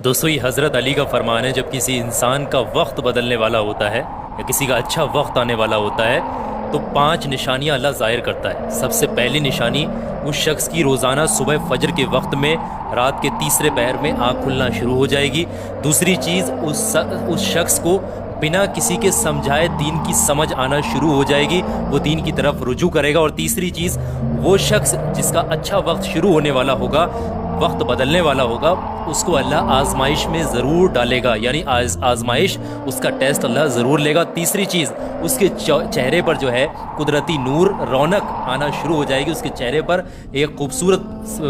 दोस्तों ये हज़रत अली का फरमान है, जब किसी इंसान का वक्त बदलने वाला होता है या किसी का अच्छा वक्त आने वाला होता है तो 5 निशानियां अल्लाह ज़ाहिर करता है। सबसे पहली निशानी, उस शख्स की रोज़ाना सुबह फजर के वक्त में रात के तीसरे पहर में आँख खुलना शुरू हो जाएगी। दूसरी चीज़, उस शख्स को बिना किसी के समझाए दीन की समझ आना शुरू हो जाएगी, वो दीन की तरफ रुजू करेगा। और तीसरी चीज़, वो शख्स जिसका अच्छा वक्त शुरू होने वाला होगा, वक्त बदलने वाला होगा, उसको अल्लाह आजमाइश में ज़रूर डालेगा, यानी आजमाइश, उसका टेस्ट अल्लाह ज़रूर लेगा। तीसरी चीज़, उसके चेहरे पर जो है कुदरती नूर, रौनक आना शुरू हो जाएगी। उसके चेहरे पर एक खूबसूरत